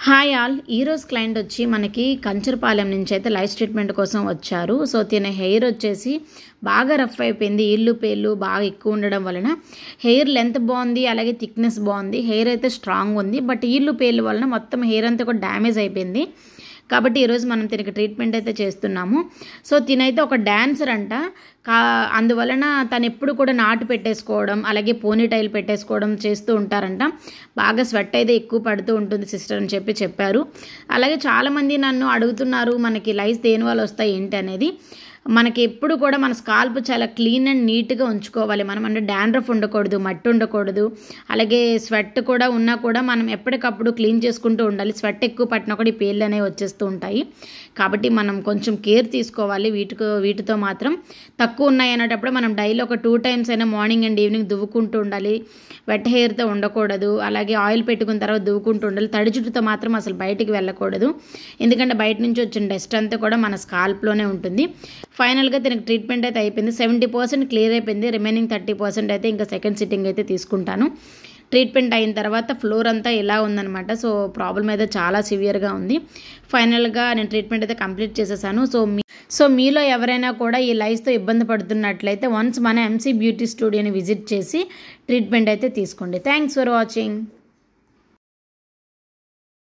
Hi all ఈరోజు client వచ్చి మనకి కంచరపాలెం నుంచి అయితే లైఫ్ ట్రీట్మెంట్ కోసం వచ్చారు. సో తిన హెయిర్ వచ్చేసి బాగా రఫ్ అయిపోయింది. ఇల్లు పేర్లు బాగా ఎక్కువ ఉండడం వలన హెయిర్ లెంత్ బాగుంది, అలాగే థిక్నెస్ బాగుంది, హెయిర్ అయితే స్ట్రాంగ్ ఉంది. బట్ ఇల్లు పేర్లు వలన మొత్తం హెయిర్ అంతా కూడా డ్యామేజ్ అయిపోయింది. కాబట్టి ఈరోజు మనం తినకి ట్రీట్మెంట్ అయితే చేస్తున్నాము. సో తినైతే ఒక డాన్సర్ అంట, అందువలన తను ఎప్పుడు కూడా నాటు పెట్టేసుకోవడం, అలాగే పోనీ టైల్ పెట్టేసుకోవడం చేస్తూ ఉంటారంట. బాగా స్వెట్ అయితే ఎక్కువ పడుతూ ఉంటుంది సిస్టర్ అని చెప్పారు. అలాగే చాలామంది నన్ను అడుగుతున్నారు, మనకి లైస్ దేని వల్ల వస్తాయి ఏంటి అనేది. మనకి ఎప్పుడు కూడా మన స్కాల్ప్ చాలా క్లీన్ అండ్ నీట్గా ఉంచుకోవాలి. మనం అంటే డాండ్రఫ్ ఉండకూడదు, మట్టి ఉండకూడదు, అలాగే స్వెట్ కూడా ఉన్నా కూడా మనం ఎప్పటికప్పుడు క్లీన్ చేసుకుంటూ ఉండాలి. స్వెట్ ఎక్కువ పట్టినా కూడా ఈ పేర్లు అనేవి వచ్చేస్తూ ఉంటాయి. కాబట్టి మనం కొంచెం కేర్ తీసుకోవాలి. వీటితో మాత్రం తక్కువ ఉన్నాయి అనేటప్పుడు మనం డైలీ ఒక 2 times అయినా మార్నింగ్ అండ్ ఈవినింగ్ దువ్వుకుంటూ ఉండాలి. వెట్ హెయిర్తో ఉండకూడదు, అలాగే ఆయిల్ పెట్టుకున్న తర్వాత దువ్వుకుంటూ ఉండాలి. తడి జుట్టుతో మాత్రం అసలు బయటికి వెళ్ళకూడదు, ఎందుకంటే బయట నుంచి వచ్చిన డస్ట్ అంతా కూడా మన స్కాల్ప్లోనే ఉంటుంది. ఫైనల్గా దీనికి ట్రీట్మెంట్ అయితే అయిపోయింది. 70% క్లియర్ అయిపోయింది. రిమైనింగ్ 30% అయితే ఇంకా సెకండ్ సిట్టింగ్ అయితే తీసుకుంటాను. ట్రీట్మెంట్ అయిన తర్వాత ఫ్లోర్ అంతా ఇలా ఉందనమాట. సో ప్రాబ్లం అయితే చాలా సివియర్గా ఉంది. ఫైనల్గా నేను ట్రీట్మెంట్ అయితే కంప్లీట్ చేసేసాను. సో మీలో ఎవరైనా కూడా ఈ లైస్తో ఇబ్బంది పడుతున్నట్లయితే వన్స్ మన ఎంసీ బ్యూటీ స్టూడియోని విజిట్ చేసి ట్రీట్మెంట్ అయితే తీసుకోండి. Thanks for watching.